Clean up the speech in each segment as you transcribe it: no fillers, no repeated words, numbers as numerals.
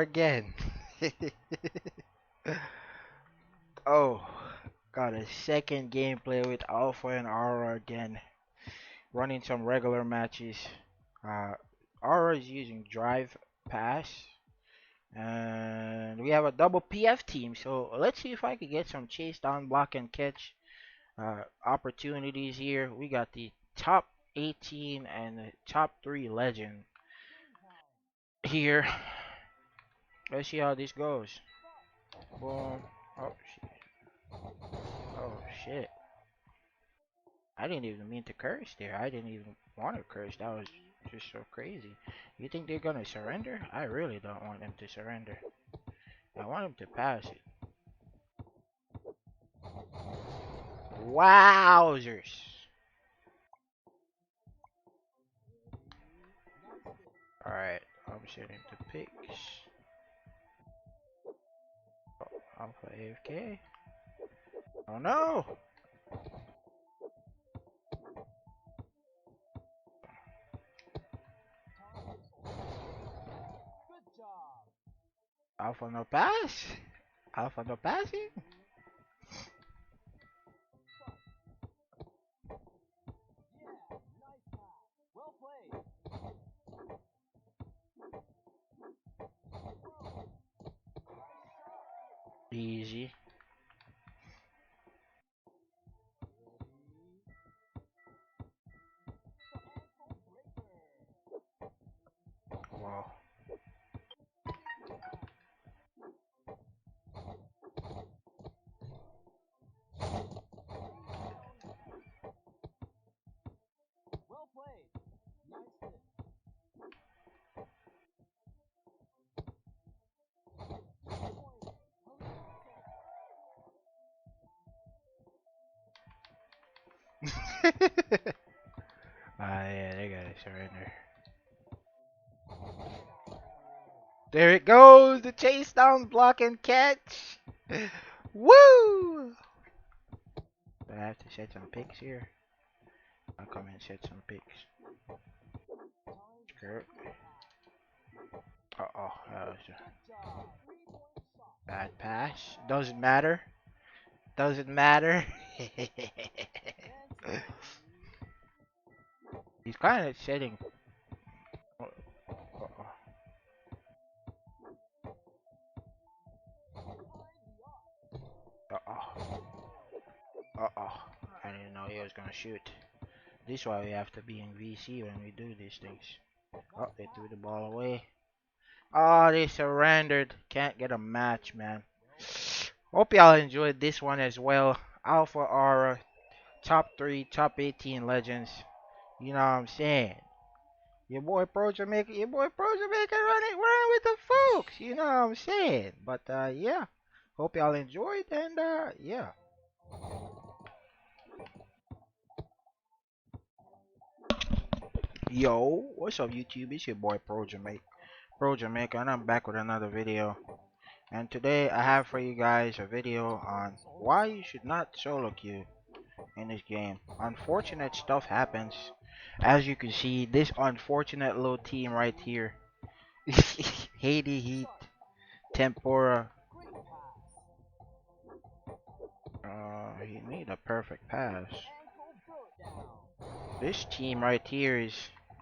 Aura again. Oh, got a second gameplay with Alpha and Aura again. Running some regular matches. Uh, Aura is using Drive Pass. And we have a double PF team. So let's see if I can get some chase down, block, and catch opportunities here. We got the top 18 and the top 3 legend here. Let's see how this goes. Boom. Oh, shit. Oh, shit. I didn't even mean to curse there. I didn't even want to curse. That was just so crazy. You think they're gonna surrender? I really don't want them to surrender. I want them to pass it. Wowzers! Alright, I'm setting the picks. Oh, Alpha AFK. Oh no! Alpha no pass? Alpha no passing? Easy. Wow. Ah, yeah, they gotta surrender. There it goes! The chase down, block, and catch! Woo! I have to set some picks here. I'll come and set some picks. Skirt. Uh-oh, that was a bad pass. Doesn't matter. Doesn't matter. He's kind of setting. Uh-oh. Uh-oh. Uh-oh. I didn't know he was gonna shoot. This is why we have to be in VC when we do these things. Oh, they threw the ball away. Oh, they surrendered. Can't get a match, man. Hope y'all enjoyed this one as well. Alpha Aura, top 3, top 18 legends. You know what I'm saying? Your boy Pro Jamaica run with the folks. You know what I'm saying? But yeah, hope y'all enjoyed and yeah. Yo, what's up YouTube? It's your boy Pro Jamaica, and I'm back with another video. And today I have for you guys a video on why you should not solo queue in this game. Unfortunate stuff happens. As you can see, this unfortunate little team right here. Haiti Heat, Tempora. He made a perfect pass. This team right here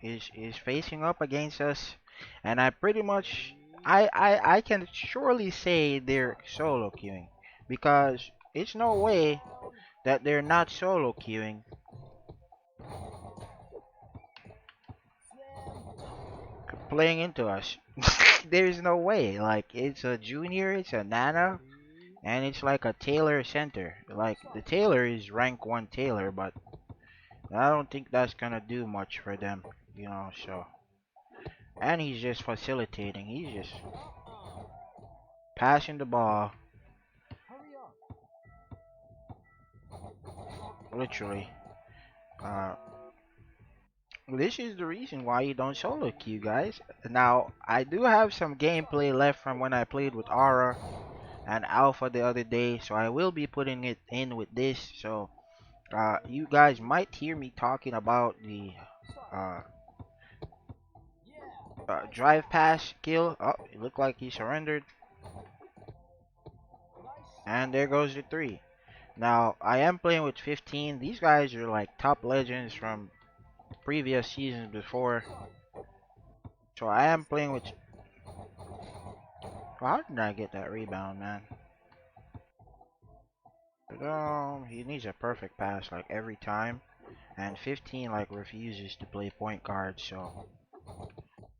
is facing up against us, and I pretty much I can surely say they're solo queuing because it's no way that they're not solo queuing. Playing into us. There's no way. Like it's a junior, it's a nana, and it's like a Taylor center. Like the Taylor is rank 1 Taylor, but I don't think that's gonna do much for them, you know. So, and he's just facilitating. He's just passing the ball, literally. Uh, this is the reason why you don't solo queue, guys. Now, I do have some gameplay left from when I played with Aura and Alpha the other day, so I will be putting it in with this. So, you guys might hear me talking about the uh, drive pass kill. Oh, it looked like he surrendered. And there goes the three. Now, I am playing with 15. These guys are like top legends from previous seasons before. So I am playing with... Well, how did I get that rebound, man? He needs a perfect pass like every time. And 15 like refuses to play point guard, so...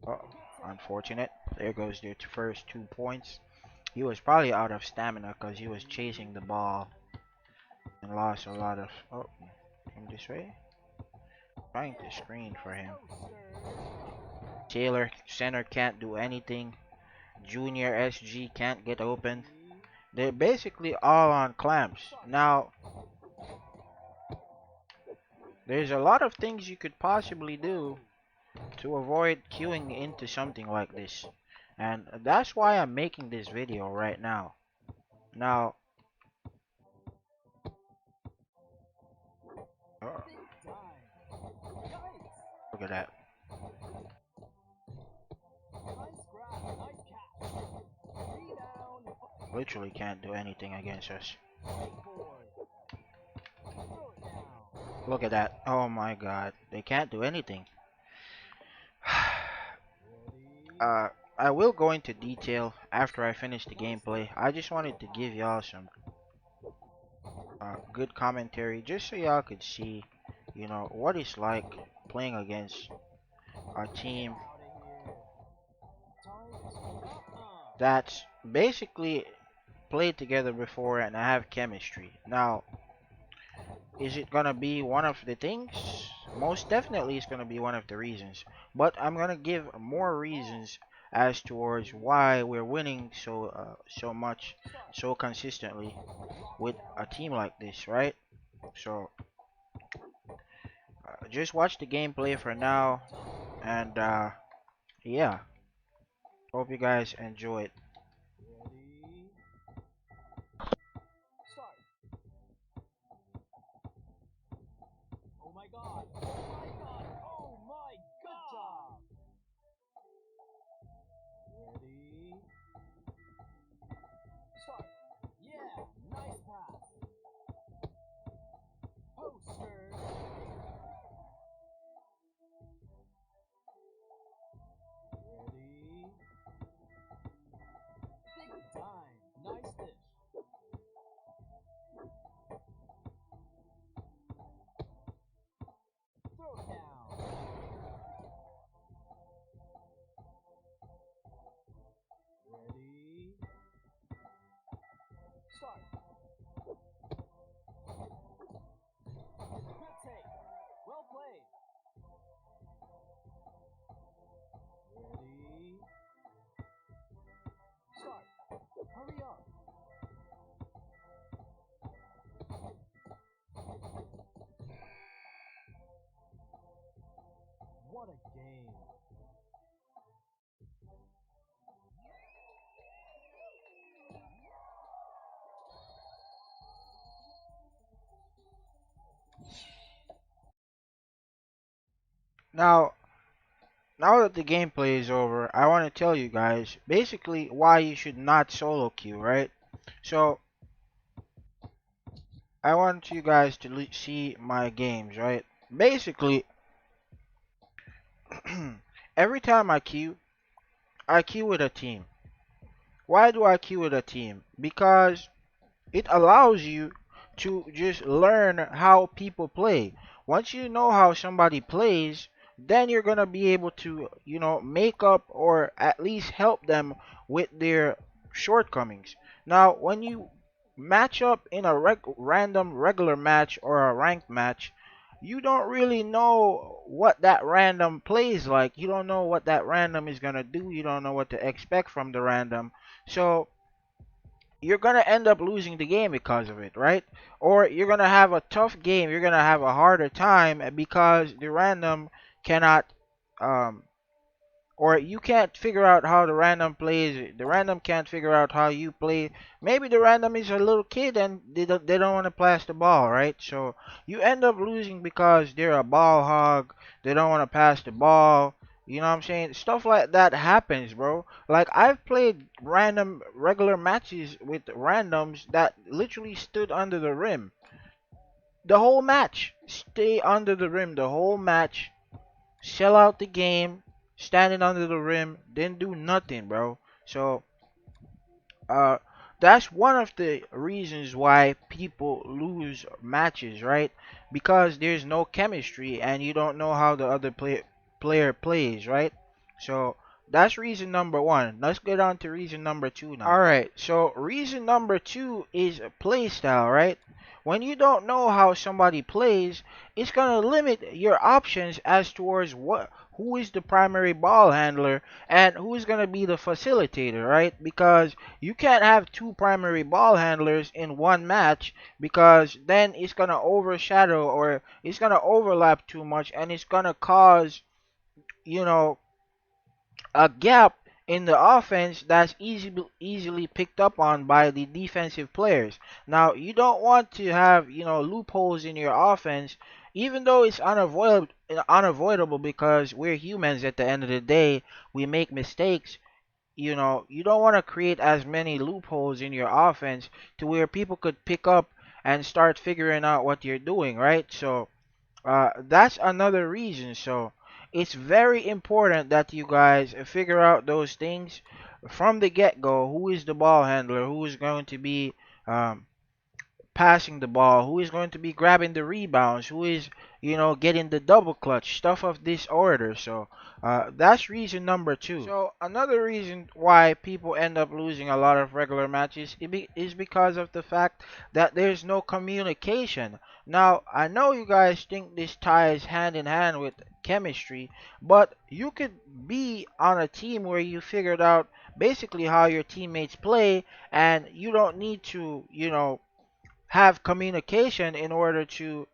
Oh, unfortunate. There goes their first 2 points. He was probably out of stamina because he was chasing the ball and lost a lot of... Oh, come this way. Trying to screen for him. Taylor, center, can't do anything. Junior SG can't get open. They're basically all on clamps. Now, there's a lot of things you could possibly do to avoid queuing into something like this. And that's why I'm making this video right now. Now, oh, look at that. Literally can't do anything against us. Look at that. Oh my god. They can't do anything. I will go into detail after I finish the gameplay. I just wanted to give y'all some good commentary just so y'all could see, you know, what it's like playing against a team that's basically played together before and have chemistry. Now, is it gonna be one of the things? Most definitely it's gonna be one of the reasons. But I'm gonna give more reasons as towards why we're winning so much, so consistently with a team like this, right? So just watch the gameplay for now, and yeah, hope you guys enjoy it. Now, now that the gameplay is over, I want to tell you guys basically why you should not solo queue, right? So, I want you guys to see my games, right? Basically, every time I queue with a team. Why do I queue with a team? Because it allows you to just learn how people play. Once you know how somebody plays, then you're gonna be able to, you know, make up or at least help them with their shortcomings. Now, when you match up in a random regular match or a ranked match, you don't really know what that random plays like. You don't know what that random is gonna do. You don't know what to expect from the random. So you're gonna end up losing the game because of it, right? Or you're gonna have a tough game. You're gonna have a harder time because the random cannot, um, or you can't figure out how the random plays. The random can't figure out how you play. Maybe the random is a little kid and they don't want to pass the ball, right? So you end up losing because they're a ball hog. They don't want to pass the ball. You know what I'm saying? Stuff like that happens, bro. Like I've played random regular matches with randoms that literally stood under the rim. The whole match. Stay under the rim the whole match. Sell out the game, standing under the rim, didn't do nothing, bro. So uh, that's one of the reasons why people lose matches, right? Because there's no chemistry and you don't know how the other player plays, right? So that's reason number one. Let's get on to reason number two now. All right. So reason number two is play style, right? When you don't know how somebody plays, it's gonna limit your options as towards who is the primary ball handler and who is gonna be the facilitator, right? Because you can't have two primary ball handlers in one match because then it's going to overshadow or it's going to overlap too much and it's going to cause, you know, a gap in the offense that's easily picked up on by the defensive players. Now, you don't want to have, loopholes in your offense even though it's unavoidable because we're humans at the end of the day. We make mistakes. You don't want to create as many loopholes in your offense to where people could pick up and start figuring out what you're doing, right? So that's another reason. So it's very important that you guys figure out those things from the get-go. Who is the ball handler? Who is going to be um, passing the ball, who is going to be grabbing the rebounds, who is, getting the double clutch, stuff of this order. So that's reason number two. So another reason why people end up losing a lot of regular matches is because of the fact that there's no communication. Now, I know you guys think this ties hand in hand with chemistry, but you could be on a team where you figured out basically how your teammates play, and you don't need to, have communication in order to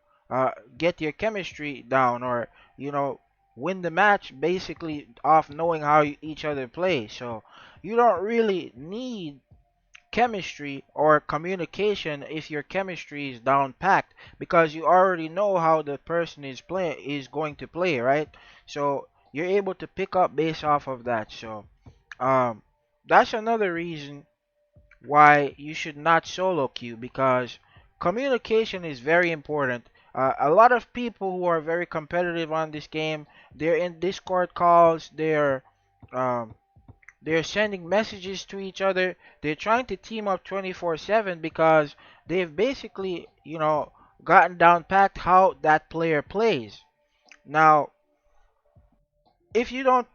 get your chemistry down or you know win the match basically off knowing how each other plays. So you don't really need chemistry or communication if your chemistry is down packed because you already know how the person is going to play, right? So you're able to pick up based off of that. So um that's another reason why you should not solo queue because communication is very important. A lot of people who are very competitive on this game, they're in Discord calls, um, they're sending messages to each other. They're trying to team up 24/7 because they've basically, gotten down packed how that player plays. Now, if you don't,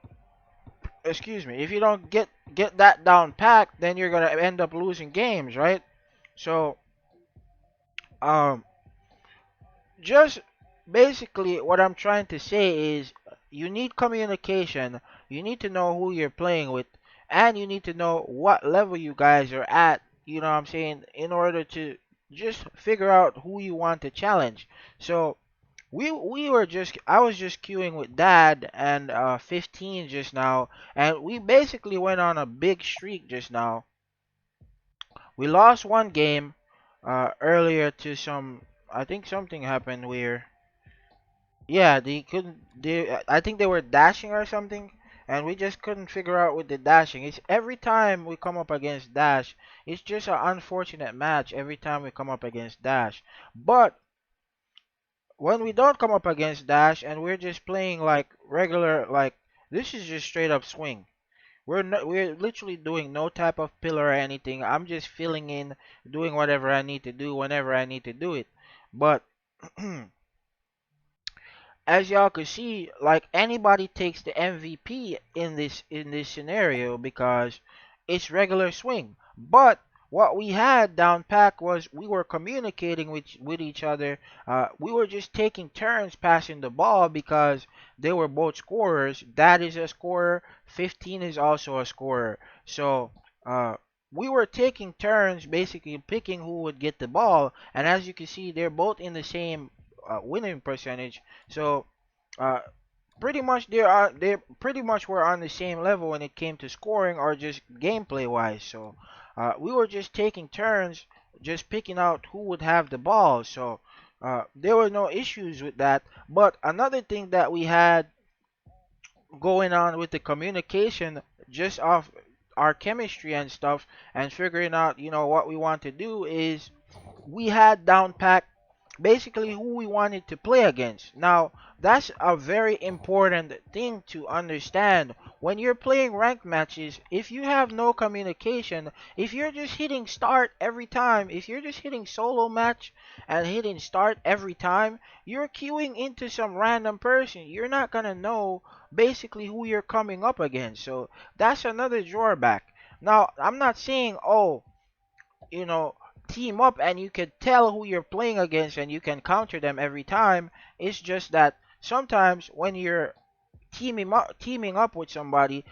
excuse me, if you don't get that down packed, then you're gonna end up losing games, right? So um, just basically what I'm trying to say is you need communication. You need to know who you're playing with, and you need to know what level you guys are at. You know what I'm saying? In order to just figure out who you want to challenge. So we were just I was just queuing with Dad and 15 just now, and we basically went on a big streak just now. We lost one game earlier to some. I think something happened where, yeah, they couldn't. I think they were dashing or something, and we just couldn't figure out with the dashing. It's every time we come up against dash, it's just an unfortunate match every time we come up against dash. But when we don't come up against dash and we're just playing like regular, like this is just straight up swing. We're literally doing no type of pillar or anything. I'm just filling in, doing whatever I need to do whenever I need to do it. But as y'all can see, like anybody takes the MVP in this scenario because it's regular swing. But what we had down pack was we were communicating with each other. We were just taking turns passing the ball because they were both scorers. That is a scorer. 15 is also a scorer. So uh, we were taking turns basically picking who would get the ball. And as you can see, they're both in the same winning percentage. So uh, pretty much they pretty much were on the same level when it came to scoring or just gameplay wise. So we were just taking turns, just picking out who would have the ball. So there were no issues with that. But another thing that we had going on with the communication just off our chemistry and stuff and figuring out, what we want to do is we had down pat basically who we wanted to play against. Now, that's a very important thing to understand. When you're playing ranked matches, if you have no communication, if you're just hitting start every time, if you're just hitting solo match and hitting start every time, you're queuing into some random person. You're not going to know basically who you're coming up against. So, that's another drawback. Now, I'm not saying, oh, you know, team up and you can tell who you're playing against and you can counter them every time. It's just that sometimes when you're teaming up with somebody,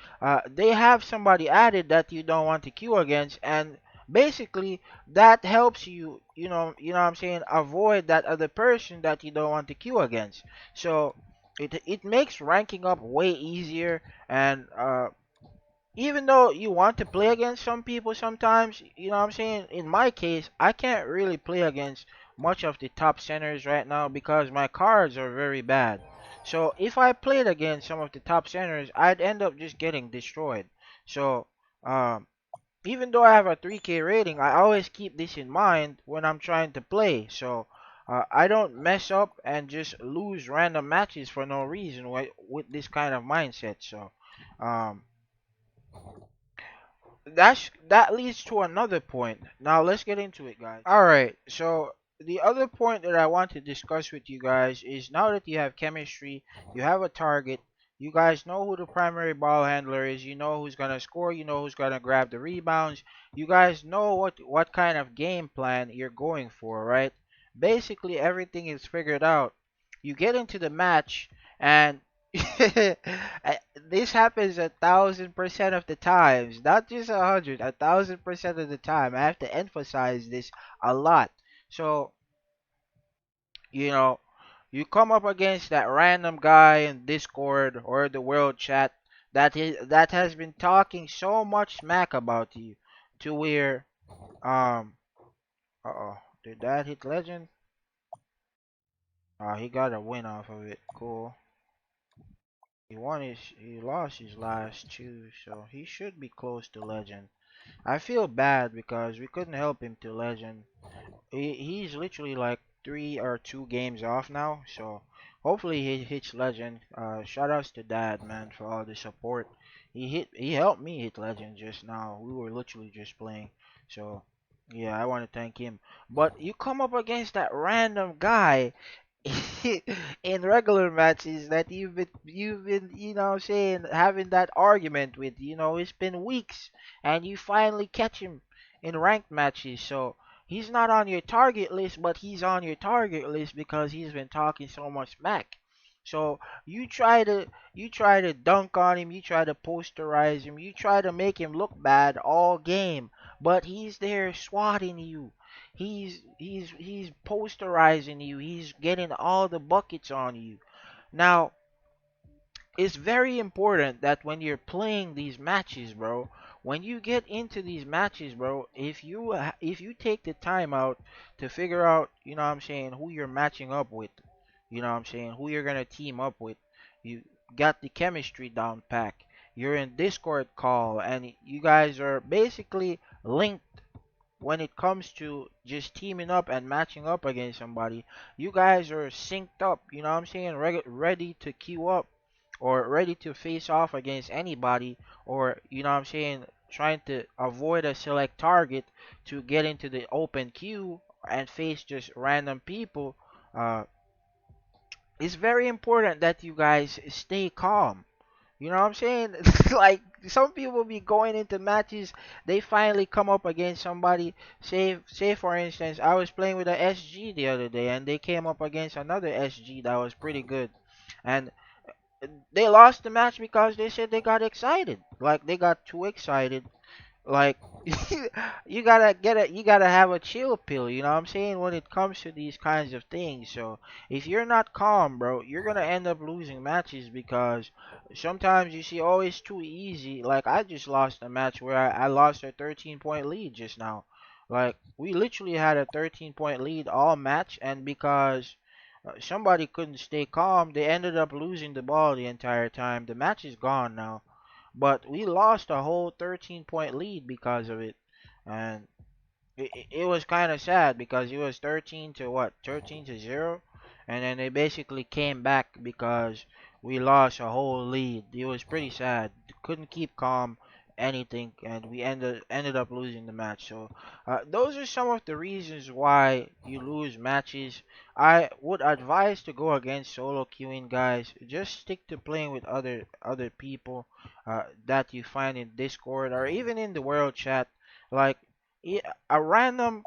they have somebody added that you don't want to queue against, and basically that helps you, what I'm saying, avoid that other person that you don't want to queue against. So it makes ranking up way easier, and even though you want to play against some people sometimes, what I'm saying? In my case, I can't really play against much of the top centers right now because my cards are very bad. So if I played against some of the top centers, I'd end up just getting destroyed. So um, even though I have a 3K rating, I always keep this in mind when I'm trying to play. So I don't mess up and just lose random matches for no reason with this kind of mindset. So um, that leads to another point. Now let's get into it, guys. All right. So the other point that I want to discuss with you guys is now that you have chemistry, you have a target, you guys know who the primary ball handler is, you know who's gonna score, you know who's gonna grab the rebounds, you guys know what kind of game plan you're going for, right? Basically everything is figured out. You get into the match and this happens 1,000% of the times, not just 100, 1,000% of the time. I have to emphasize this a lot. So, you know, you come up against that random guy in Discord or the world chat that has been talking so much smack about you to where, um, uh-oh, did that hit legend? He got a win off of it. Cool. He lost his last two, so he should be close to legend. I feel bad because we couldn't help him to legend. He's literally like 3 or 2 games off now, so hopefully he hits legend. Shout outs to Dad, man, for all the support. He helped me hit legend just now. We were literally just playing, so yeah, I want to thank him. But you come up against that random guy in regular matches that you've been what I'm saying, having that argument with, it's been weeks and you finally catch him in ranked matches. So he's not on your target list, but he's on your target list because he's been talking so much smack. So you try to dunk on him, you try to posterize him, you try to make him look bad all game, but he's there swatting you. He's posterizing you. He's getting all the buckets on you. Now, it's very important that when you're playing these matches, bro, when you get into these matches, bro, if you take the time out to figure out, what I'm saying, who you're matching up with, what I'm saying, who you're gonna team up with, you got the chemistry down pack. You're in Discord call, and you guys are basically linked when it comes to just teaming up and matching up against somebody. You guys are synced up, what I'm saying, ready to queue up or ready to face off against anybody, or, what I'm saying, trying to avoid a select target to get into the open queue and face just random people. It's very important that you guys stay calm. You know what I'm saying? Like, some people be going into matches, they finally come up against somebody. Say for instance, I was playing with a SG the other day, and they came up against another SG that was pretty good, and they lost the match because they said they got excited. Like, they got too excited, like, you gotta have a chill pill, you know what I'm saying, when it comes to these kinds of things. So if you're not calm, bro, you're gonna end up losing matches because sometimes you see, oh, it's too easy. Like, I just lost a match where I lost a 13-point lead just now. Like, we literally had a 13-point lead all match, and because Somebody couldn't stay calm. They ended up losing the ball the entire time. The match is gone now, but we lost a whole 13-point lead because of it, and it was kind of sad because it was 13 to what 13 to 0, and then they basically came back because we lost a whole lead. It was pretty sad. Couldn't keep calm anything, and we ended up losing the match. So those are some of the reasons why you lose matches. I would advise to go against solo queuing, guys. Just stick to playing with other people that you find in Discord or even in the world chat. Like a random,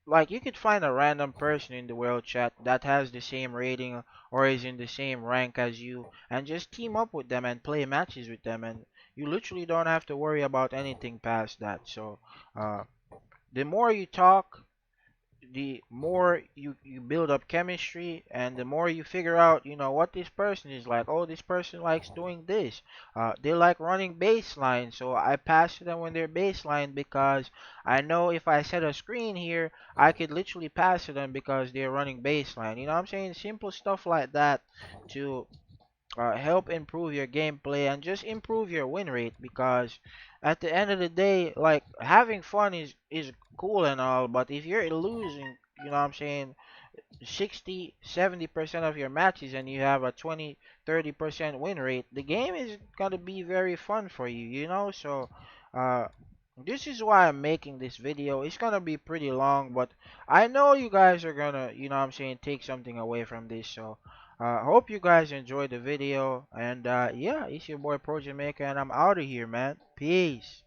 like you could find a random person in the world chat that has the same rating or is in the same rank as you, and just team up with them and play matches with them, and you literally don't have to worry about anything past that. So uh, the more you talk, the more you build up chemistry, and the more you figure out, what this person is like. Oh, this person likes doing this. They like running baseline, so I pass to them when they're baseline because I know if I set a screen here, I could literally pass to them because they're running baseline. You know what I'm saying? Simple stuff like that to help improve your gameplay and just improve your win rate, because at the end of the day, like, having fun is cool and all, but if you're losing, you know what I'm saying, 60-70% of your matches and you have a 20-30% win rate, the game is going to be very fun for you, so uh this is why I'm making this video. It's gonna be pretty long, but I know you guys are gonna, what I'm saying, take something away from this. So hope you guys enjoyed the video, and yeah, it's your boy Pro Jamaica, and I'm out of here, man. Peace.